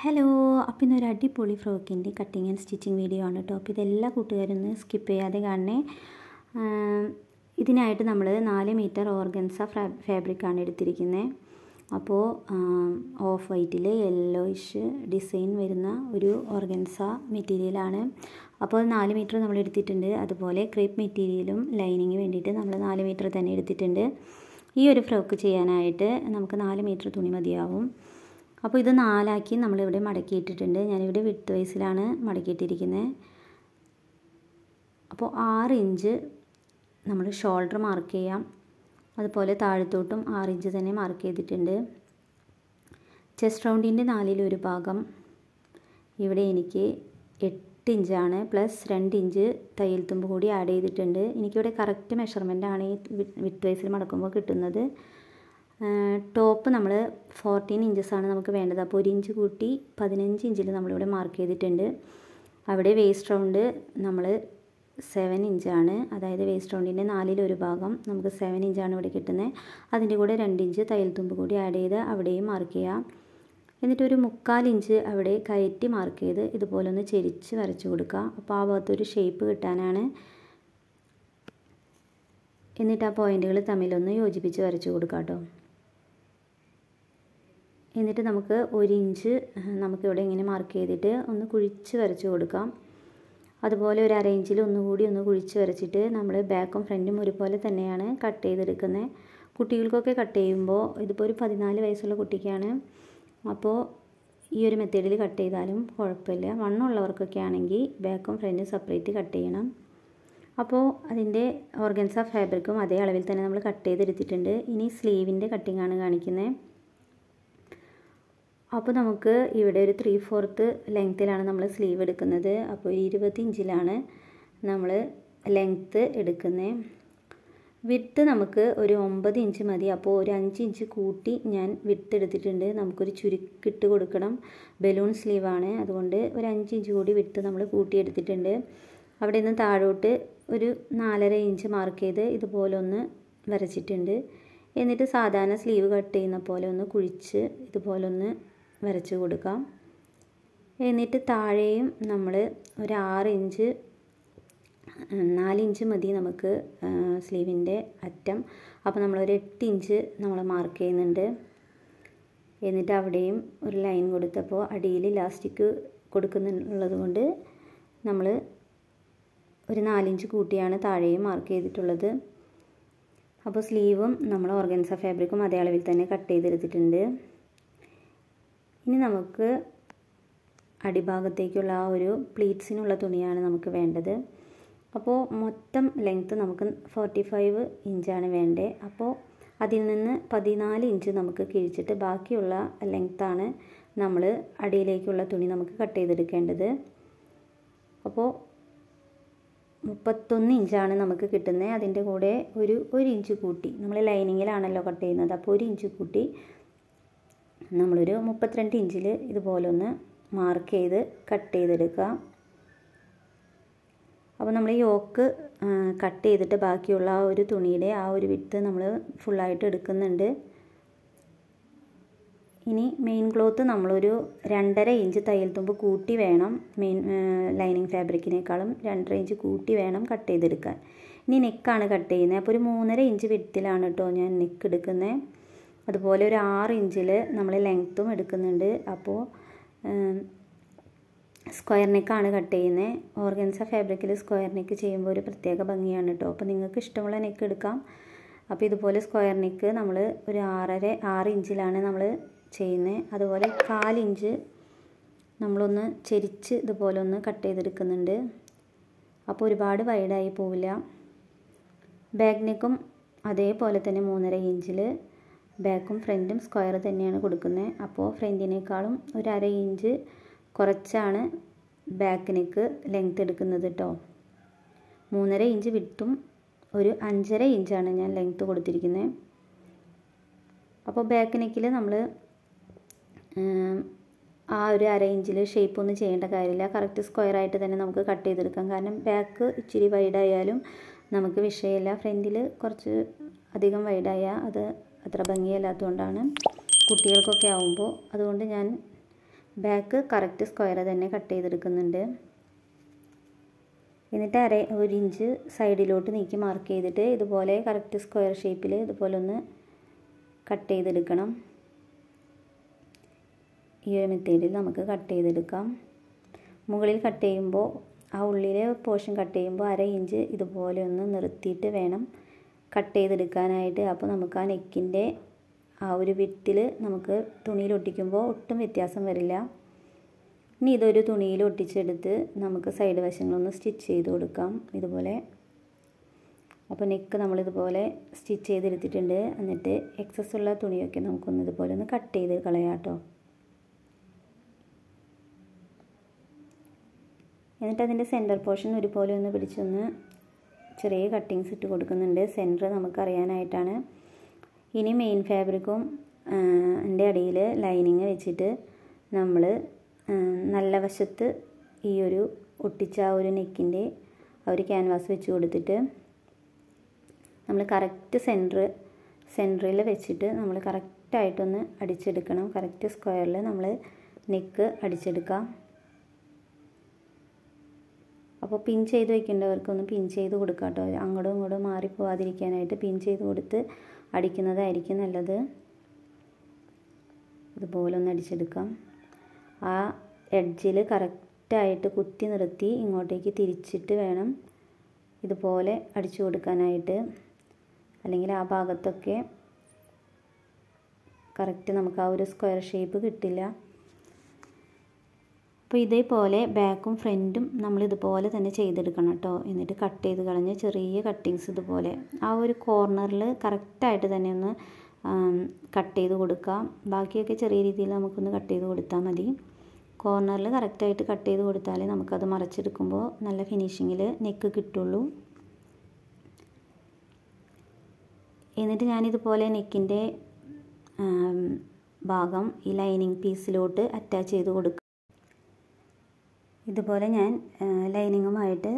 Hello, അപ്പോൾ ഇന്നൊരു അടിപൊളി ഫ്രോക്കിൻ്റെ കട്ടിങ് ആൻഡ് സ്റ്റിച്ചിങ് വീഡിയോ ആണ് കേട്ടോ. അപ്പോൾ ഇതെല്ലാ കൂട്ടുകാരും ഒന്ന് സ്കിപ്പ് ചെയ്യാതെ കാണണേ. ഇതിനായിട്ട് നമ്മൾ 4 മീറ്റർ ഓർഗൻസ ഫാബ്രിക്കാണ് എടുത്തിരിക്കുന്നത്. അപ്പോൾ ഓഫ് വൈറ്റിൽ യെല്ലോയിഷ് ഡിസൈൻ വരുന്ന ഒരു ഓർഗൻസ മെറ്റീരിയലാണ്. അപ്പോൾ 4 മീറ്റർ നമ്മൾ എടുത്തിട്ടുണ്ട്. അതുപോലെ ക്രേപ്പ് മെറ്റീരിയലും ലൈനിങ് വേണ്ടിയിട്ട് നമ്മൾ 4 മീറ്റർ തന്നെ എടുത്തിട്ടുണ്ട്. ഈ ഒരു ഫ്രോക്ക് ചെയ്യാനായിട്ട് നമുക്ക് 4 മീറ്റർ തുണി മതിയാവും. അപ്പോൾ ഇത് 4 ആക്കി നമ്മളിവിടെ മടക്കിയിട്ടിട്ടുണ്ട്. ഞാനിവിടെ വിഡ്ത്ത് വൈസിലാണ് മടക്കിയിട്ടിരിക്കുന്നത്. അപ്പോൾ 6 ഇഞ്ച് നമ്മൾ ഷോൾഡർ മാർക്ക് ചെയ്യാം. അതുപോലെ താഴത്തോട്ടും 6 ഇഞ്ച് തന്നെ മാർക്ക് ചെയ്തിട്ടുണ്ട്. ചെസ്റ്റ് റൗണ്ടിൻ്റെ 4/1 ഭാഗം ഇവിടെ എനിക്ക് 8 ഇഞ്ചാണ്, പ്ലസ് 2 ഇഞ്ച് തയ്യൽ തുമ്പ് കൂടി ആഡ് ചെയ്തിട്ടുണ്ട്. എനിക്കിവിടെ കറക്റ്റ് മെഷർമെൻറ്റാണ് ഈ വിഡ്ത്ത് വൈസിൽ മടക്കുമ്പോൾ കിട്ടുന്നത്. ടോപ്പ് നമ്മൾ 14 ഇഞ്ചസാണ് നമുക്ക് വേണ്ടത്. അപ്പോൾ 1 ഇഞ്ച് കൂട്ടി 15 ഇഞ്ചിൽ നമ്മളിവിടെ മാർക്ക് ചെയ്തിട്ടുണ്ട്. അവിടെ വേസ്റ്റ് റൗണ്ട് നമ്മൾ 7 ഇഞ്ചാണ്, അതായത് വേസ്റ്റ് റൗണ്ടിൻ്റെ 4/1 ഭാഗം നമുക്ക് 7 ഇഞ്ചാണ് ഇവിടെ കിട്ടുന്നത്. അതിൻ്റെ കൂടെ 2 ഇഞ്ച് തയ്യൽ തുമ്പ് കൂടി ആഡ് ചെയ്ത് അവിടെയും മാർക്ക് ചെയ്യാം. എന്നിട്ടൊരു 3/4 ഇഞ്ച് അവിടെ കയറ്റി മാർക്ക് ചെയ്ത് ഇതുപോലെ ഒന്ന് ചെരിച്ച് വരച്ച് കൊടുക്കുക. അപ്പോൾ ആ ഭാഗത്തൊരു ഷേപ്പ് കിട്ടാനാണ്. എന്നിട്ട് ആ പോയിൻറ്റുകൾ തമ്മിലൊന്ന് യോജിപ്പിച്ച് വരച്ച് കൊടുക്കാം കേട്ടോ. എന്നിട്ട് നമുക്ക് 1 ഇഞ്ച് നമുക്കിവിടെ ഇങ്ങനെ മാർക്ക് ചെയ്തിട്ട് ഒന്ന് കുഴിച്ച് വരച്ച് കൊടുക്കാം. അതുപോലെ ഒരു 1/2 ഇഞ്ചിൽ ഒന്നുകൂടി ഒന്ന് കുഴിച്ച് വരച്ചിട്ട് നമ്മൾ ബാക്കും ഫ്രണ്ടും ഒരുപോലെ തന്നെയാണ് കട്ട് ചെയ്തെടുക്കുന്നത്. കുട്ടികൾക്കൊക്കെ കട്ട് ചെയ്യുമ്പോൾ ഇതിപ്പോൾ ഒരു 14 വയസ്സുള്ള കുട്ടിക്കാണ്. അപ്പോൾ ഈ ഒരു മെത്തേഡിൽ കട്ട് ചെയ്താലും കുഴപ്പമില്ല. വണ്ണമുള്ളവർക്കൊക്കെ ആണെങ്കിൽ ബാക്കും ഫ്രണ്ടും സെപ്പറേറ്റ് കട്ട് ചെയ്യണം. അപ്പോൾ അതിൻ്റെ ഓർഗൻസ ഫാബ്രിക്കും അതേ അളവിൽ തന്നെ നമ്മൾ കട്ട് ചെയ്തെടുത്തിട്ടുണ്ട്. ഇനി സ്ലീവിൻ്റെ കട്ടിംഗ് ആണ് കാണിക്കുന്നത്. അപ്പോൾ നമുക്ക് ഇവിടെ ഒരു 3/4 ലെങ്ത്തിലാണ് നമ്മൾ സ്ലീവ് എടുക്കുന്നത്. അപ്പോൾ 20 ഇഞ്ചിലാണ് നമ്മൾ ലെങ്ത്ത് എടുക്കുന്നത്. വിഡ്ത്ത് നമുക്ക് ഒരു 9 ഇഞ്ച് മതി. അപ്പോൾ ഒരു 5 ഇഞ്ച് കൂട്ടി ഞാൻ വിഡ്ത്ത് എടുത്തിട്ടുണ്ട്. നമുക്കൊരു ചുരുക്കിട്ട് കൊടുക്കണം. ബലൂൺ സ്ലീവാണ്, അതുകൊണ്ട് ഒരു 5 ഇഞ്ച് കൂടി വിഡ്ത്ത് നമ്മൾ കൂട്ടിയെടുത്തിട്ടുണ്ട്. അവിടെ നിന്ന് താഴോട്ട് ഒരു 4.5 ഇഞ്ച് മാർക്ക് ചെയ്ത് ഇതുപോലെ ഒന്ന് വരച്ചിട്ടുണ്ട്. എന്നിട്ട് സാധാരണ സ്ലീവ് കട്ട് ചെയ്യുന്ന പോലെ ഒന്ന് കുഴിച്ച് ഇതുപോലെ ഒന്ന് വരച്ച് കൊടുക്കാം. എന്നിട്ട് താഴെയും നമ്മൾ ഒരു 6 ഇഞ്ച് 4 ഇഞ്ച് മതി നമുക്ക് സ്ലീവിൻ്റെ അറ്റം. അപ്പോൾ നമ്മളൊരു 8 ഇഞ്ച് നമ്മൾ മാർക്ക് ചെയ്യുന്നുണ്ട്. എന്നിട്ട് അവിടെയും ഒരു ലൈൻ കൊടുത്തപ്പോൾ അടിയിൽ ഇലാസ്റ്റിക് കൊടുക്കുന്നുള്ളത് കൊണ്ട് നമ്മൾ ഒരു 4 ഇഞ്ച് കൂട്ടിയാണ് താഴെയും മാർക്ക് ചെയ്തിട്ടുള്ളത്. അപ്പോൾ സ്ലീവും നമ്മൾ ഓർഗൻസ ഫാബ്രിക്കും അതേ അളവിൽ തന്നെ കട്ട് ചെയ്തെടുത്തിട്ടുണ്ട്. ഇനി നമുക്ക് അടിഭാഗത്തേക്കുള്ള ആ ഒരു പ്ലീറ്റ്സിനുള്ള തുണിയാണ് നമുക്ക് വേണ്ടത്. അപ്പോൾ മൊത്തം ലെങ്ത്ത് നമുക്ക് 45 ഇഞ്ചാണ് വേണ്ടത്. അപ്പോൾ അതിൽ നിന്ന് 14 ഇഞ്ച് നമുക്ക് കിഴിച്ചിട്ട് ബാക്കിയുള്ള ലെങ്ത്താണ് നമ്മൾ അടിയിലേക്കുള്ള തുണി നമുക്ക് കട്ട് ചെയ്തെടുക്കേണ്ടത്. അപ്പോൾ 31 ഇഞ്ചാണ് നമുക്ക് കിട്ടുന്നത്. അതിൻ്റെ കൂടെ ഒരു ഇഞ്ച് കൂട്ടി നമ്മൾ ലൈനിങ്ങിലാണല്ലോ കട്ട് ചെയ്യുന്നത്. അപ്പോൾ 1 ഇഞ്ച് കൂട്ടി നമ്മളൊരു 32 ഇഞ്ചിൽ ഇതുപോലെ ഒന്ന് മാർക്ക് ചെയ്ത് കട്ട് ചെയ്തെടുക്കുക. അപ്പോൾ നമ്മൾ യോക്ക് കട്ട് ചെയ്തിട്ട് ബാക്കിയുള്ള ആ ഒരു തുണിയുടെ ആ ഒരു വിഡ്ത്ത് നമ്മൾ ഫുള്ളായിട്ട് എടുക്കുന്നുണ്ട്. ഇനി മെയിൻ ക്ലോത്ത് നമ്മളൊരു 2.5 ഇഞ്ച് തയ്യൽ തുമ്പ് കൂട്ടി വേണം, ലൈനിങ് ഫാബ്രിക്കിനേക്കാളും 2.5 ഇഞ്ച് കൂട്ടി വേണം കട്ട് ചെയ്തെടുക്കാൻ. ഇനി നെക്കാണ് കട്ട് ചെയ്യുന്നത്. അപ്പോൾ ഒരു 3.5 ഇഞ്ച് വിഡ്ത്തിലാണ് കേട്ടോ ഞാൻ നെക്ക് എടുക്കുന്നത്. അതുപോലെ ഒരു 6 ഇഞ്ചിൽ നമ്മൾ ലെങ്ത്തും എടുക്കുന്നുണ്ട്. അപ്പോൾ സ്ക്വയർ നെക്കാണ് കട്ട് ചെയ്യുന്നത്. ഓർഗൻസ ഫാബ്രിക്കിൽ സ്ക്വയർ നെക്ക് ചെയ്യുമ്പോൾ ഒരു പ്രത്യേക ഭംഗിയാണ് കേട്ടോ. അപ്പോൾ നിങ്ങൾക്ക് ഇഷ്ടമുള്ള നെക്ക് എടുക്കാം. അപ്പോൾ ഇതുപോലെ സ്ക്വയർ നെക്ക് നമ്മൾ ഒരു 6 ഇഞ്ചിലാണ് നമ്മൾ ചെയ്യുന്നത്. അതുപോലെ 1/4 ഇഞ്ച് നമ്മളൊന്ന് ചെരിച്ച് ഇതുപോലെ ഒന്ന് കട്ട് ചെയ്തെടുക്കുന്നുണ്ട്. അപ്പോൾ ഒരുപാട് വൈഡായി പോവില്ല. ബാക്ക് നെക്കും അതേപോലെ തന്നെ 3.5 ഇഞ്ചിൽ ബാക്കും ഫ്രണ്ടും സ്ക്വയർ തന്നെയാണ് കൊടുക്കുന്നത്. അപ്പോൾ ഫ്രണ്ടിനേക്കാളും ഒരു 1/2 ഇഞ്ച് കുറച്ചാണ് ബാക്ക് നെക്ക് ലെങ്ത്ത് എടുക്കുന്നത് കേട്ടോ. 3.5 ഇഞ്ച് വിഡ്ത്തും ഒരു 5.5 ഇഞ്ചാണ് ഞാൻ ലെങ്ത്ത് കൊടുത്തിരിക്കുന്നത്. അപ്പോൾ ബാക്ക് നെക്കിൽ നമ്മൾ ആ ഒരു 1/2 ഇഞ്ചിൽ ഷേപ്പ് ഒന്നും ചെയ്യേണ്ട കാര്യമില്ല. കറക്റ്റ് സ്ക്വയർ ആയിട്ട് തന്നെ നമുക്ക് കട്ട് ചെയ്തെടുക്കാം. കാരണം ബാക്ക് ഇച്ചിരി വൈഡായാലും നമുക്ക് വിഷയമില്ല. ഫ്രണ്ടിൽ കുറച്ച് അധികം വൈഡായാൽ അത് അത്ര ഭംഗിയല്ലാത്തതുകൊണ്ടാണ് കുട്ടികൾക്കൊക്കെ ആവുമ്പോൾ. അതുകൊണ്ട് ഞാൻ ബാക്ക് കറക്റ്റ് സ്ക്വയർ തന്നെ കട്ട് ചെയ്തെടുക്കുന്നുണ്ട്. എന്നിട്ട് 1 ഇഞ്ച് സൈഡിലോട്ട് നീക്കി മാർക്ക് ചെയ്തിട്ട് ഇതുപോലെ കറക്റ്റ് സ്ക്വയർ ഷേപ്പിൽ ഇതുപോലെ ഒന്ന് കട്ട് ചെയ്തെടുക്കണം. ഈ ഒരു മെത്തേഡിൽ നമുക്ക് കട്ട് ചെയ്തെടുക്കാം. മുകളിൽ കട്ട് ചെയ്യുമ്പോൾ ആ ഉള്ളിലെ പോർഷൻ കട്ട് ചെയ്യുമ്പോൾ 1/2 ഇഞ്ച് ഇതുപോലെ ഒന്ന് നിർത്തിയിട്ട് വേണം കട്ട് ചെയ്തെടുക്കാനായിട്ട്. അപ്പോൾ നമുക്ക് ആ നെക്കിൻ്റെ ആ ഒരു വിഡ്ത്തിൽ നമുക്ക് തുണിയിൽ ഒട്ടിക്കുമ്പോൾ ഒട്ടും വ്യത്യാസം വരില്ല. ഇനി ഇതൊരു തുണിയിൽ ഒട്ടിച്ചെടുത്ത് നമുക്ക് സൈഡ് വശങ്ങളൊന്ന് സ്റ്റിച്ച് ചെയ്ത് കൊടുക്കാം ഇതുപോലെ. അപ്പോൾ നെക്ക് നമ്മളിതുപോലെ സ്റ്റിച്ച് ചെയ്തെടുത്തിട്ടുണ്ട്. എന്നിട്ട് എക്സസ് ഉള്ള തുണിയൊക്കെ നമുക്കൊന്ന് ഇതുപോലെ ഒന്ന് കട്ട് ചെയ്ത് കളയാം കേട്ടോ. എന്നിട്ട് അതിൻ്റെ സെൻറ്റർ പോർഷൻ ഒരുപോലെ ഒന്ന് പിടിച്ചൊന്ന് ചെറിയ കട്ടിങ്സ് ഇട്ട് കൊടുക്കുന്നുണ്ട്, സെൻറ്റർ നമുക്കറിയാനായിട്ടാണ്. ഇനി മെയിൻ ഫാബ്രിക്കും എൻ്റെ അടിയിൽ ലൈനിങ് വെച്ചിട്ട് നമ്മൾ നല്ല വശത്ത് ഈ ഒരു ഒട്ടിച്ച ആ ഒരു നെക്കിൻ്റെ ആ ഒരു ക്യാൻവാസ് വെച്ച് കൊടുത്തിട്ട് നമ്മൾ കറക്റ്റ് സെൻറ്ററിൽ വെച്ചിട്ട് നമ്മൾ കറക്റ്റായിട്ടൊന്ന് അടിച്ചെടുക്കണം. കറക്റ്റ് സ്ക്വയറിൽ നമ്മൾ നെക്ക് അടിച്ചെടുക്കാം. അപ്പോൾ പിൻ ചെയ്ത് വയ്ക്കേണ്ടവർക്കൊന്ന് പിൻ ചെയ്ത് കൊടുക്കാം കേട്ടോ. അങ്ങോട്ടും ഇങ്ങോട്ടും മാറിപ്പോവാതിരിക്കാനായിട്ട് പിൻ ചെയ്ത് കൊടുത്ത് അടിക്കുന്നതായിരിക്കും നല്ലത്. ഇതുപോലെ ഒന്ന് അടിച്ചെടുക്കാം. ആ എഡ്ജിൽ കറക്റ്റായിട്ട് കുത്തി നിർത്തി ഇങ്ങോട്ടേക്ക് തിരിച്ചിട്ട് വേണം ഇതുപോലെ അടിച്ചു കൊടുക്കാനായിട്ട്. അല്ലെങ്കിൽ ആ ഭാഗത്തൊക്കെ കറക്റ്റ് നമുക്ക് ആ ഒരു സ്ക്വയർ ഷേപ്പ് കിട്ടില്ല. അപ്പോൾ ഇതേപോലെ ബാക്കും ഫ്രണ്ടും നമ്മളിതുപോലെ തന്നെ ചെയ്തെടുക്കണം കേട്ടോ. എന്നിട്ട് കട്ട് ചെയ്ത് കളഞ്ഞ് ചെറിയ കട്ടിങ്സ് ഇതുപോലെ ആ ഒരു കോർണറിൽ കറക്റ്റായിട്ട് തന്നെ ഒന്ന് കട്ട് ചെയ്ത് കൊടുക്കാം. ബാക്കിയൊക്കെ ചെറിയ രീതിയിൽ നമുക്കൊന്ന് കട്ട് ചെയ്ത് കൊടുത്താൽ മതി. കോർണറിൽ കറക്റ്റായിട്ട് കട്ട് ചെയ്ത് കൊടുത്താലേ നമുക്കത് മറച്ചെടുക്കുമ്പോൾ നല്ല ഫിനിഷിങ്ങിൽ നെക്ക് കിട്ടുള്ളൂ. എന്നിട്ട് ഞാനിതുപോലെ നെക്കിൻ്റെ ഭാഗം ഈ ലൈനിങ് പീസിലോട്ട് അറ്റാച്ച് ചെയ്ത് കൊടുക്കും. ഇതുപോലെ ഞാൻ ലൈനിങ്ങുമായിട്ട്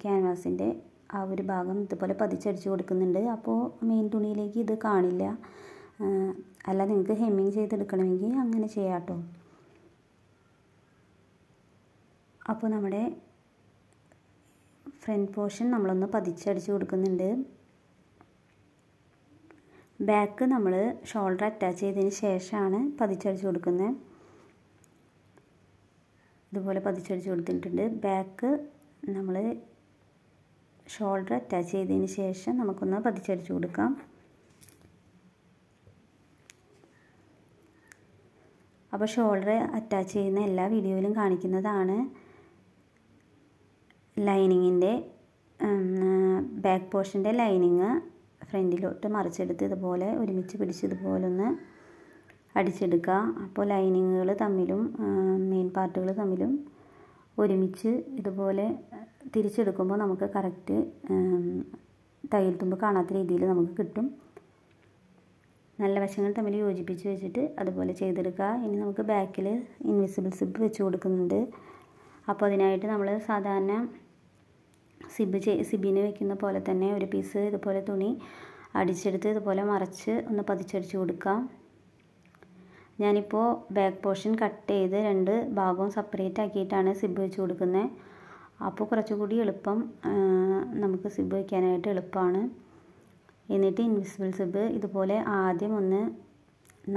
ക്യാൻവാസിൻ്റെ ആ ഒരു ഭാഗം ഇതുപോലെ പതിച്ചടിച്ച് കൊടുക്കുന്നുണ്ട്. അപ്പോൾ മെയിൻ തുണിയിലേക്ക് ഇത് കാണില്ല. അല്ല, നിങ്ങൾക്ക് ഹെമ്മിങ് ചെയ്തെടുക്കണമെങ്കിൽ അങ്ങനെ ചെയ്യാം കേട്ടോ. അപ്പോൾ നമ്മുടെ ഫ്രണ്ട് പോർഷൻ നമ്മളൊന്ന് പതിച്ചടിച്ച് കൊടുക്കുന്നുണ്ട്. ബാക്ക് നമ്മൾ ഷോൾഡർ അറ്റാച്ച് ചെയ്തതിന് ശേഷമാണ് പതിച്ചടിച്ച് കൊടുക്കുന്നത്. ഇതുപോലെ പതിച്ചടിച്ച് കൊടുത്തിട്ടുണ്ട്. ബാക്ക് നമ്മൾ ഷോൾഡർ അറ്റാച്ച് ചെയ്തതിന് ശേഷം നമുക്കൊന്ന് പതിച്ചടിച്ച് കൊടുക്കാം. അപ്പോൾ ഷോൾഡർ അറ്റാച്ച് ചെയ്യുന്ന എല്ലാ വീഡിയോയിലും കാണിക്കുന്നതാണ്. ലൈനിങ്ങിൻ്റെ ബാക്ക് പോർഷൻ്റെ ലൈനിങ് ഫ്രണ്ടിലോട്ട് മറിച്ചെടുത്ത് ഇതുപോലെ ഒരുമിച്ച് പിടിച്ച് ഇതുപോലെ ഒന്ന് അടിച്ചെടുക്കുക. അപ്പോൾ ലൈനിങ്ങുകൾ തമ്മിലും മെയിൻ പാർട്ടുകൾ തമ്മിലും ഒരുമിച്ച് ഇതുപോലെ തിരിച്ചെടുക്കുമ്പോൾ നമുക്ക് കറക്റ്റ് തയ്യൽ തുമ്പ് കാണാത്ത രീതിയിൽ നമുക്ക് കിട്ടും. നല്ല വശങ്ങൾ തമ്മിൽ യോജിപ്പിച്ച് വെച്ചിട്ട് അതുപോലെ ചെയ്തെടുക്കുക. ഇനി നമുക്ക് ബാക്കിൽ ഇൻവിസിബിൾ സിബ് വെച്ച് കൊടുക്കുന്നുണ്ട്. അപ്പോൾ അതിനായിട്ട് നമ്മൾ സാധാരണ സിബിന് വെക്കുന്ന പോലെ തന്നെ ഒരു പീസ് ഇതുപോലെ തുണി അടിച്ചെടുത്ത് ഇതുപോലെ മറച്ച് ഒന്ന് പതിച്ചടിച്ച് കൊടുക്കാം. ഞാനിപ്പോൾ ബാക്ക് പോർഷൻ കട്ട് ചെയ്ത് 2 ഭാഗവും സെപ്പറേറ്റ് ആക്കിയിട്ടാണ് സിബ് വെച്ച് കൊടുക്കുന്നത്. അപ്പോൾ കുറച്ചുകൂടി എളുപ്പം, നമുക്ക് സിബ് വയ്ക്കാനായിട്ട് എളുപ്പമാണ്. എന്നിട്ട് ഇൻവിസിബിൾ സിബ് ഇതുപോലെ ആദ്യം ഒന്ന്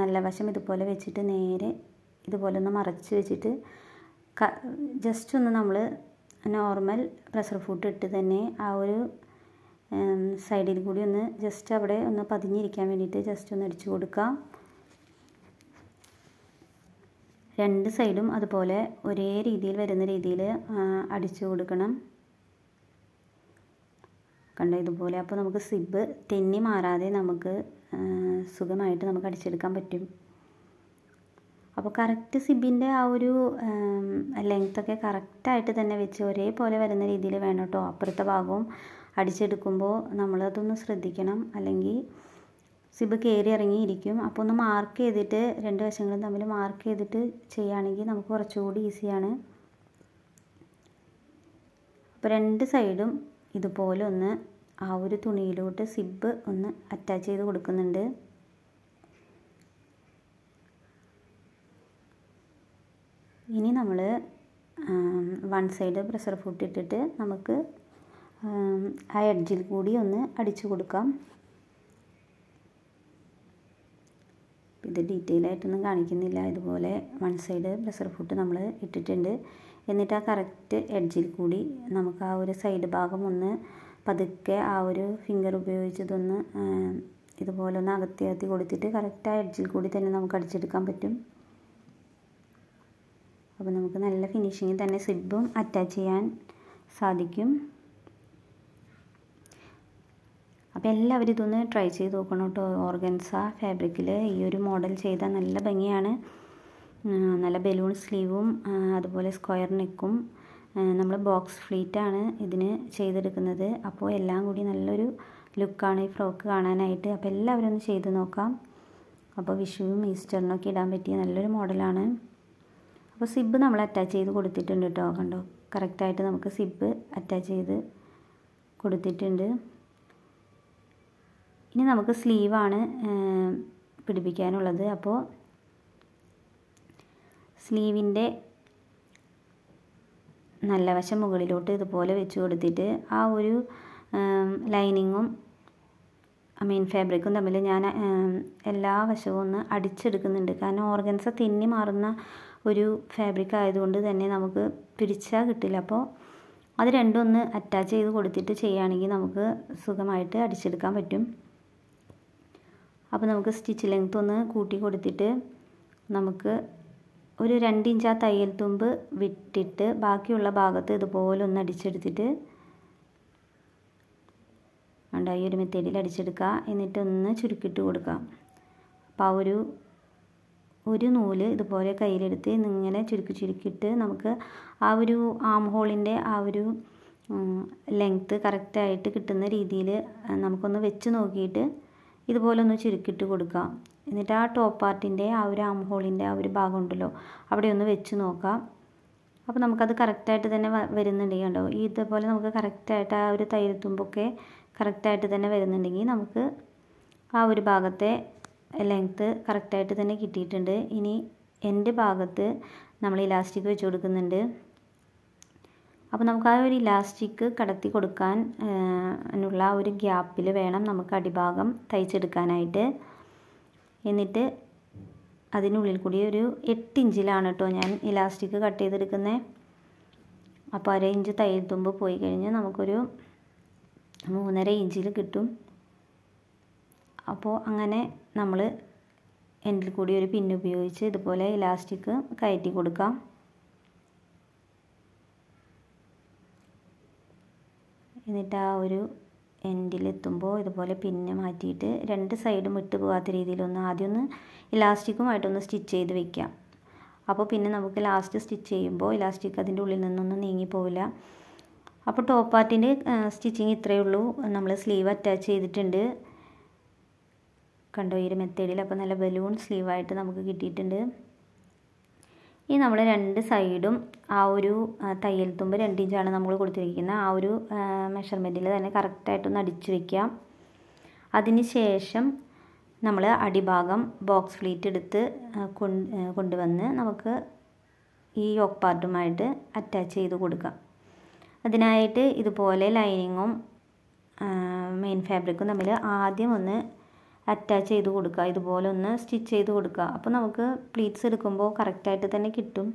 നല്ല വശം ഇതുപോലെ വെച്ചിട്ട് നേരെ ഇതുപോലെ ഒന്ന് മറച്ച് വെച്ചിട്ട് ജസ്റ്റ് ഒന്ന് നമ്മൾ നോർമൽ പ്രഷർ ഫുട്ട് ഇട്ട് തന്നെ ആ ഒരു സൈഡിൽ കൂടി ഒന്ന് ജസ്റ്റ് അവിടെ ഒന്ന് പതിഞ്ഞിരിക്കാൻ വേണ്ടിയിട്ട് ജസ്റ്റ് ഒന്ന് അടിച്ചു കൊടുക്കാം. 2 സൈഡും അതുപോലെ ഒരേ രീതിയിൽ വരുന്ന രീതിയിൽ അടിച്ചു കൊടുക്കണം. കണ്ടോ ഇതുപോലെ. അപ്പോൾ നമുക്ക് സിബ് തെന്നി മാറാതെ നമുക്ക് സുഖമായിട്ട് നമുക്ക് അടിച്ചെടുക്കാൻ പറ്റും. അപ്പോൾ കറക്റ്റ് സിബിൻ്റെ ആ ഒരു ലെങ്ത്തൊക്കെ കറക്റ്റായിട്ട് തന്നെ വെച്ച് ഒരേപോലെ വരുന്ന രീതിയിൽ വേണം കേട്ടോ. അപ്പുറത്തെ ഭാഗവും അടിച്ചെടുക്കുമ്പോൾ നമ്മളതൊന്ന് ശ്രദ്ധിക്കണം, അല്ലെങ്കിൽ സിബ് കയറി ഇറങ്ങിയിരിക്കും. അപ്പോൾ ഒന്ന് മാർക്ക് ചെയ്തിട്ട് 2 വശങ്ങളും തമ്മിൽ മാർക്ക് ചെയ്തിട്ട് ചെയ്യുകയാണെങ്കിൽ നമുക്ക് കുറച്ചുകൂടി ഈസിയാണ്. അപ്പോൾ 2 സൈഡും ഇതുപോലെ ഒന്ന് ആ ഒരു തുണിയിലോട്ട് സിബ് ഒന്ന് അറ്റാച്ച് ചെയ്ത് കൊടുക്കുന്നുണ്ട്. ഇനി നമ്മൾ വൺ സൈഡ് പ്രഷർ ഫുട്ട് ഇട്ടിട്ട് നമുക്ക് ആ എഡ്ജിൽ കൂടി ഒന്ന് അടിച്ചു കൊടുക്കാം. ഇത് ഡീറ്റെയിൽ ആയിട്ടൊന്നും കാണിക്കുന്നില്ല. ഇതുപോലെ വൺ സൈഡ് പ്രഷർ ഫുട്ട് നമ്മൾ ഇട്ടിട്ടുണ്ട്. എന്നിട്ട് ആ കറക്റ്റ് എഡ്ജിൽ കൂടി നമുക്ക് ആ ഒരു സൈഡ് ഭാഗം ഒന്ന് പതുക്കെ ആ ഒരു ഫിംഗർ ഉപയോഗിച്ചതൊന്ന് ഇതുപോലെ ഒന്ന് അകത്തി കൊടുത്തിട്ട് കറക്റ്റ് ആ എഡ്ജിൽ കൂടി തന്നെ നമുക്ക് അടിച്ചെടുക്കാൻ പറ്റും. അപ്പോൾ നമുക്ക് നല്ല ഫിനിഷിങ്ങിൽ തന്നെ സിബും അറ്റാച്ച് ചെയ്യാൻ സാധിക്കും. അപ്പോൾ എല്ലാവരും ഇതൊന്ന് ട്രൈ ചെയ്ത് നോക്കണം കേട്ടോ. ഓർഗൻസ ഫാബ്രിക്കിൽ ഈ ഒരു മോഡൽ ചെയ്താൽ നല്ല ഭംഗിയാണ്. നല്ല ബലൂൺ സ്ലീവും അതുപോലെ സ്ക്വയർ നെക്കും നമ്മൾ ബോക്സ് ഫ്ലീറ്റാണ് ഇതിന് ചെയ്തെടുക്കുന്നത്. അപ്പോൾ എല്ലാം കൂടി നല്ലൊരു ലുക്കാണ് ഈ ഫ്രോക്ക് കാണാനായിട്ട്. അപ്പോൾ എല്ലാവരും ഒന്ന് ചെയ്ത് നോക്കാം. അപ്പോൾ വിഷുവും ഈസ്റ്ററിനൊക്കെ ഇടാൻ പറ്റിയ നല്ലൊരു മോഡലാണ്. അപ്പോൾ സിബ് നമ്മൾ അറ്റാച്ച് ചെയ്ത് കൊടുത്തിട്ടുണ്ട് കേട്ടോ. കണ്ടോ, കറക്റ്റായിട്ട് നമുക്ക് സിബ് അറ്റാച്ച് ചെയ്ത് കൊടുത്തിട്ടുണ്ട്. ഇനി നമുക്ക് സ്ലീവാണ് പിടിപ്പിക്കാനുള്ളത്. അപ്പോൾ സ്ലീവിൻ്റെ നല്ല വശം മുകളിലോട്ട് ഇതുപോലെ വെച്ച് കൊടുത്തിട്ട് ആ ഒരു ലൈനിങ്ങും മെയിൻ ഫാബ്രിക്കും തമ്മിൽ ഞാൻ എല്ലാ വശവും ഒന്ന് അടിച്ചെടുക്കുന്നുണ്ട്. കാരണം ഓർഗൻസ തെന്നി മാറുന്ന ഒരു ഫാബ്രിക് ആയതുകൊണ്ട് തന്നെ നമുക്ക് പിടിച്ചാൽ കിട്ടില്ല. അപ്പോൾ അത് രണ്ടും ഒന്ന് അറ്റാച്ച് ചെയ്ത് കൊടുത്തിട്ട് ചെയ്യുകയാണെങ്കിൽ നമുക്ക് സുഖമായിട്ട് അടിച്ചെടുക്കാൻ പറ്റും. അപ്പോൾ നമുക്ക് സ്റ്റിച്ച് ലെങ്ത് ഒന്ന് കൂട്ടി കൊടുത്തിട്ട് നമുക്ക് ഒരു 2 ഇഞ്ച് ആ തയ്യൽ തുമ്പ് വിട്ടിട്ട് ബാക്കിയുള്ള ഭാഗത്ത് ഇതുപോലെ ഒന്ന് അടിച്ചെടുത്തിട്ട് ഈ ഒരു മെത്തേഡിൽ അടിച്ചെടുക്കുക. എന്നിട്ടൊന്ന് ചുരുക്കിയിട്ട് കൊടുക്കാം. അപ്പോൾ ആ ഒരു നൂല് ഇതുപോലെ കയ്യിലെടുത്ത് ഇങ്ങനെ ചുരുക്കിയിട്ട് നമുക്ക് ആ ഒരു ആം ഹോളിൻ്റെ ആ ഒരു ലെങ്ത്ത് കറക്റ്റായിട്ട് കിട്ടുന്ന രീതിയിൽ നമുക്കൊന്ന് വെച്ച് നോക്കിയിട്ട് ഇതുപോലെ ഒന്ന് ചുരുക്കിയിട്ട് കൊടുക്കാം. എന്നിട്ട് ആ ടോപ്പ് പാർട്ടിൻ്റെ ആ ഒരു ആം ഹോളിൻ്റെ ആ ഒരു ഭാഗം ഉണ്ടല്ലോ, അവിടെ ഒന്ന് വെച്ച് നോക്കാം. അപ്പോൾ നമുക്കത് കറക്റ്റായിട്ട് തന്നെ വരുന്നുണ്ടെങ്കിൽ കണ്ടോ, ഇതുപോലെ നമുക്ക് കറക്റ്റായിട്ട് ആ ഒരു തയ്യൽ തുമ്പൊക്കെ കറക്റ്റായിട്ട് തന്നെ വരുന്നുണ്ടെങ്കിൽ നമുക്ക് ആ ഒരു ഭാഗത്തെ ലെങ്ത്ത് കറക്റ്റായിട്ട് തന്നെ കിട്ടിയിട്ടുണ്ട്. ഇനി എൻ്റെ ഭാഗത്ത് നമ്മൾ ഇലാസ്റ്റിക് വെച്ച് കൊടുക്കുന്നുണ്ട്. അപ്പോൾ നമുക്ക് ആ ഒരു ഇലാസ്റ്റിക് കടത്തി കൊടുക്കാൻ ഉള്ള ഒരു ഗ്യാപ്പിൽ വേണം നമുക്ക് അടിഭാഗം തയ്ച്ചെടുക്കാനായിട്ട്. എന്നിട്ട് അതിനുള്ളിൽ കൂടി ഒരു 8 ഇഞ്ചിലാണ് കേട്ടോ ഞാൻ ഇലാസ്റ്റിക് കട്ട് ചെയ്തെടുക്കുന്നത്. അപ്പോൾ 1/2 ഇഞ്ച് തയ്യൽ തുമ്പ് പോയി കഴിഞ്ഞ് നമുക്കൊരു 3.5 ഇഞ്ചിൽ കിട്ടും. അപ്പോൾ അങ്ങനെ നമ്മൾ എൻഡിൽ കൂടി ഒരു പിന്ന് ഉപയോഗിച്ച് ഇതുപോലെ ഇലാസ്റ്റിക് കയറ്റി കൊടുക്കാം. എന്നിട്ട് ആ ഒരു എൻഡിലെത്തുമ്പോൾ ഇതുപോലെ പിന്ന് മാറ്റിയിട്ട് 2 സൈഡും വിട്ട് പോകാത്ത രീതിയിലൊന്ന് ആദ്യം ഒന്ന് ഇലാസ്റ്റിക്കുമായിട്ടൊന്ന് സ്റ്റിച്ച് ചെയ്ത് വെക്കാം. അപ്പോൾ പിന്നെ നമുക്ക് ലാസ്റ്റ് സ്റ്റിച്ച് ചെയ്യുമ്പോൾ ഇലാസ്റ്റിക് അതിൻ്റെ ഉള്ളിൽ നിന്നൊന്നും നീങ്ങിപ്പോവില്ല. അപ്പോൾ ടോപ്പ് പാർട്ടിൻ്റെ സ്റ്റിച്ചിങ് ഇത്രയേ ഉള്ളൂ. നമ്മൾ സ്ലീവ് അറ്റാച്ച് ചെയ്തിട്ടുണ്ട് കണ്ടോ ഈ ഒരു മെത്തേഡിൽ. അപ്പോൾ നല്ല ബലൂൺ സ്ലീവായിട്ട് നമുക്ക് കിട്ടിയിട്ടുണ്ട്. ഇനി നമ്മൾ 2 സൈഡും ആ ഒരു തയ്യൽ തുമ്പ് 2 ഇഞ്ചാണ് നമ്മൾ കൊടുത്തിരിക്കുന്നത്. ആ ഒരു മെഷർമെൻറ്റിൽ തന്നെ കറക്റ്റായിട്ടൊന്ന് അടിച്ചു വയ്ക്കാം. അതിന് ശേഷം നമ്മൾ അടിഭാഗം ബോക്സ് ഫ്ലീറ്റ് എടുത്ത് കൊണ്ടുവന്ന് നമുക്ക് ഈ യോക്ക് പാർട്ടുമായിട്ട് അറ്റാച്ച് ചെയ്ത് കൊടുക്കാം. അതിനായിട്ട് ഇതുപോലെ ലൈനിങ്ങും മെയിൻ ഫാബ്രിക്കും തമ്മിൽ ആദ്യം ഒന്ന് അറ്റാച്ച് ചെയ്ത് കൊടുക്കുക. ഇതുപോലെ ഒന്ന് സ്റ്റിച്ച് ചെയ്ത് കൊടുക്കുക. അപ്പോൾ നമുക്ക് പ്ലീറ്റ്സ് എടുക്കുമ്പോൾ കറക്റ്റായിട്ട് തന്നെ കിട്ടും.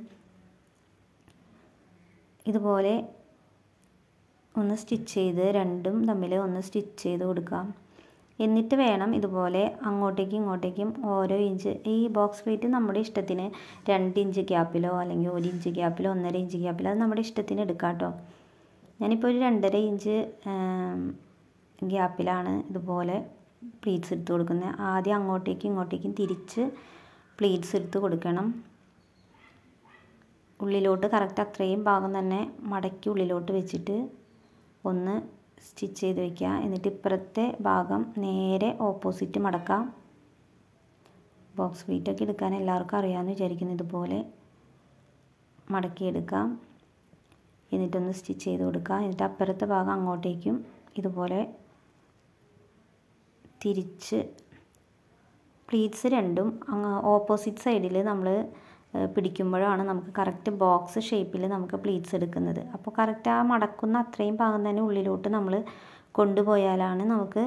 ഇതുപോലെ ഒന്ന് സ്റ്റിച്ച് ചെയ്ത് രണ്ടും തമ്മിൽ ഒന്ന് സ്റ്റിച്ച് ചെയ്ത് കൊടുക്കാം. എന്നിട്ട് വേണം ഇതുപോലെ അങ്ങോട്ടേക്കും ഇങ്ങോട്ടേക്കും ഓരോ ഇഞ്ച്, ഈ ബോക്സ് പ്ലീറ്റ് നമ്മുടെ ഇഷ്ടത്തിന് 2 ഇഞ്ച് ഗ്യാപ്പിലോ അല്ലെങ്കിൽ 1 ഇഞ്ച് ഗ്യാപ്പിലോ 1.5 ഇഞ്ച് ഗ്യാപ്പിലോ അത് നമ്മുടെ ഇഷ്ടത്തിന് എടുക്കാം കേട്ടോ. ഞാനിപ്പോൾ ഒരു 2.5 ഇഞ്ച് ഗ്യാപ്പിലാണ് ഇതുപോലെ പ്ലീറ്റ്സ് എടുത്ത് കൊടുക്കുന്നത്. ആദ്യം അങ്ങോട്ടേക്കും ഇങ്ങോട്ടേക്കും തിരിച്ച് പ്ലീറ്റ്സ് എടുത്ത് കൊടുക്കണം. ഉള്ളിലോട്ട് കറക്റ്റ് അത്രയും ഭാഗം തന്നെ മടക്കി ഉള്ളിലോട്ട് വെച്ചിട്ട് ഒന്ന് സ്റ്റിച്ച് ചെയ്ത് വയ്ക്കുക. എന്നിട്ട് ഇപ്പുറത്തെ ഭാഗം നേരെ ഓപ്പോസിറ്റ് മടക്കാം. ബോക്സ് പ്ലീറ്റൊക്കെ എടുക്കാൻ എല്ലാവർക്കും അറിയാമെന്ന് വിചാരിക്കുന്നു. ഇതുപോലെ മടക്കിയെടുക്കാം. എന്നിട്ടൊന്ന് സ്റ്റിച്ച് ചെയ്ത് കൊടുക്കുക. എന്നിട്ട് അപ്പുറത്തെ ഭാഗം അങ്ങോട്ടേക്കും ഇതുപോലെ തിരിച്ച് പ്ലീറ്റ്സ് രണ്ടും ഓപ്പോസിറ്റ് സൈഡിൽ നമ്മൾ പിടിക്കുമ്പോഴാണ് നമുക്ക് കറക്റ്റ് ബോക്സ് ഷേപ്പിൽ നമുക്ക് പ്ലീറ്റ്സ് എടുക്കുന്നത്. അപ്പോൾ കറക്റ്റ് ആ മടക്കുന്ന അത്രയും ഭാഗം തന്നെ ഉള്ളിലോട്ട് നമ്മൾ കൊണ്ടുപോയാലാണ് നമുക്ക്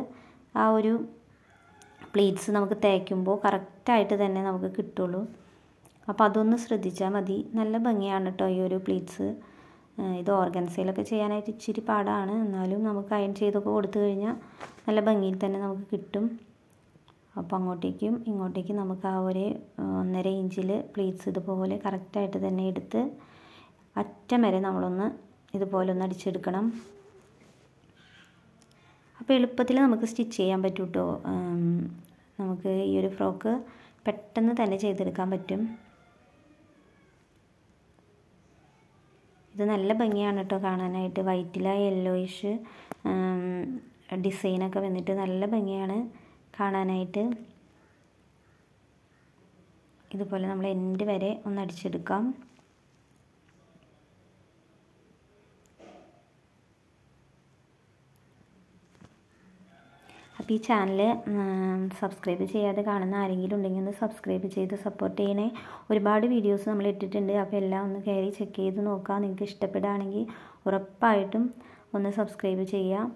ആ ഒരു പ്ലീറ്റ്സ് നമുക്ക് തേക്കുമ്പോൾ കറക്റ്റായിട്ട് തന്നെ നമുക്ക് കിട്ടുള്ളൂ. അപ്പോൾ അതൊന്ന് ശ്രദ്ധിച്ചാൽ മതി. നല്ല ഭംഗിയാണ് കേട്ടോ ഈ ഒരു പ്ലീറ്റ്സ്. ഇത് ഓർഗൻസയിലൊക്കെ ചെയ്യാനായിട്ട് ഇച്ചിരി പാടാണ്, എന്നാലും നമുക്ക് അയൺ ചെയ്തൊക്കെ കൊടുത്തു കഴിഞ്ഞാൽ നല്ല ഭംഗിയിൽ തന്നെ നമുക്ക് കിട്ടും. അപ്പോൾ അങ്ങോട്ടേക്കും ഇങ്ങോട്ടേക്കും നമുക്ക് ആ ഒരു 1.5 ഇഞ്ചിൽ പ്ലീറ്റ്സ് ഇതുപോലെ കറക്റ്റായിട്ട് തന്നെ എടുത്ത് അറ്റം വരെ നമ്മളൊന്ന് ഇതുപോലെ ഒന്ന് അടിച്ചെടുക്കണം. അപ്പോൾ എളുപ്പത്തിൽ നമുക്ക് സ്റ്റിച്ച് ചെയ്യാൻ പറ്റും കേട്ടോ. നമുക്ക് ഈ ഒരു ഫ്രോക്ക് പെട്ടെന്ന് തന്നെ ചെയ്തെടുക്കാൻ പറ്റും. ഇത് നല്ല ഭംഗിയാണ് കേട്ടോ കാണാനായിട്ട്. വൈറ്റില യെല്ലോയിഷ് ഡിസൈനൊക്കെ വന്നിട്ട് നല്ല ഭംഗിയാണ് കാണാനായിട്ട്. ഇതുപോലെ നമ്മൾ എൻഡ് വരെ ഒന്ന് അടിച്ചെടുക്കാം. അപ്പോൾ ഈ ചാനൽ സബ്സ്ക്രൈബ് ചെയ്യാതെ കാണുന്ന ആരെങ്കിലും ഉണ്ടെങ്കിൽ ഒന്ന് സബ്സ്ക്രൈബ് ചെയ്ത് സപ്പോർട്ട് ചെയ്യണേ. ഒരുപാട് വീഡിയോസ് നമ്മൾ ഇട്ടിട്ടുണ്ട്, അപ്പോൾ എല്ലാം ഒന്ന് കയറി ചെക്ക് ചെയ്ത് നോക്കാം. നിങ്ങൾക്ക് ഇഷ്ടപ്പെടുകയാണെങ്കിൽ ഉറപ്പായിട്ടും ഒന്ന് സബ്സ്ക്രൈബ് ചെയ്യാം.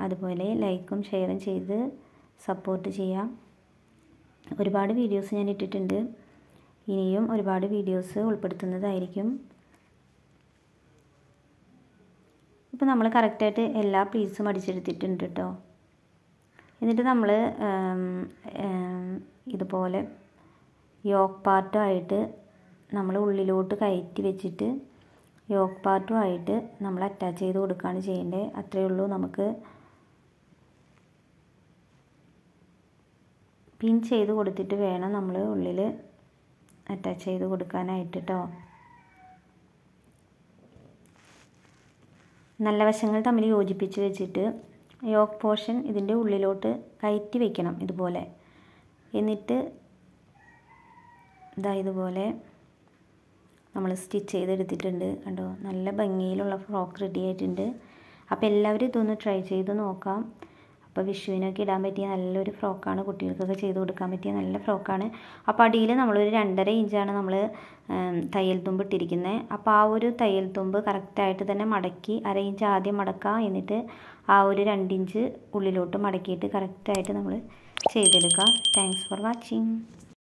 അതുപോലെ ലൈക്കും ഷെയറും ചെയ്ത് സപ്പോർട്ട് ചെയ്യാം. ഒരുപാട് വീഡിയോസ് ഞാൻ ഇട്ടിട്ടുണ്ട്, ഇനിയും ഒരുപാട് വീഡിയോസ് ഉൾപ്പെടുത്തുന്നതായിരിക്കും. ഇപ്പോൾ നമ്മൾ കറക്റ്റായിട്ട് എല്ലാ പ്ലീറ്റ്സും അടിച്ചെടുത്തിട്ടുണ്ട് കേട്ടോ. എന്നിട്ട് നമ്മൾ ഇതുപോലെ യോക്ക് പാർട്ടുമായിട്ട് നമ്മൾ ഉള്ളിലോട്ട് കയറ്റി വെച്ചിട്ട് യോക്ക് പാർട്ടുമായിട്ട് നമ്മൾ അറ്റാച്ച് ചെയ്ത് കൊടുക്കുകയാണ് ചെയ്യേണ്ടത്. അത്രയേ ഉള്ളൂ. നമുക്ക് പിൻ ചെയ്ത് കൊടുത്തിട്ട് വേണം നമ്മൾ ഉള്ളിൽ അറ്റാച്ച് ചെയ്ത് കൊടുക്കാനായിട്ട് കേട്ടോ. നല്ല വശങ്ങൾ തമ്മിൽ യോജിപ്പിച്ച് വെച്ചിട്ട് യോക്ക് പോർഷൻ ഇതിൻ്റെ ഉള്ളിലോട്ട് കയറ്റി വയ്ക്കണം ഇതുപോലെ. എന്നിട്ട് ഇതുപോലെ നമ്മൾ സ്റ്റിച്ച് ചെയ്തെടുത്തിട്ടുണ്ട് കണ്ടോ. നല്ല ഭംഗിയിലുള്ള ഫ്രോക്ക് റെഡി ആയിട്ടുണ്ട്. അപ്പോൾ എല്ലാവരും ഇതൊന്ന് ട്രൈ ചെയ്ത് നോക്കാം. അപ്പോൾ വിഷുവിനൊക്കെ ഇടാൻ പറ്റിയ നല്ലൊരു ഫ്രോക്കാണ്, കുട്ടികൾക്കൊക്കെ ചെയ്ത് കൊടുക്കാൻ പറ്റിയ നല്ല ഫ്രോക്കാണ്. അപ്പോൾ അടിയിൽ നമ്മളൊരു 2.5 ഇഞ്ചാണ് നമ്മൾ തയ്യൽ തുമ്പ് ഇട്ടിരിക്കുന്നത്. അപ്പോൾ ആ ഒരു തയ്യൽ തുമ്പ് കറക്റ്റായിട്ട് തന്നെ മടക്കി 1/2 ഇഞ്ച് ആദ്യം മടക്കാം, എന്നിട്ട് ആ ഒരു 2 ഇഞ്ച് ഉള്ളിലോട്ട് മടക്കിയിട്ട് കറക്റ്റായിട്ട് നമ്മൾ ചെയ്തെടുക്കാം. Thanks for watching.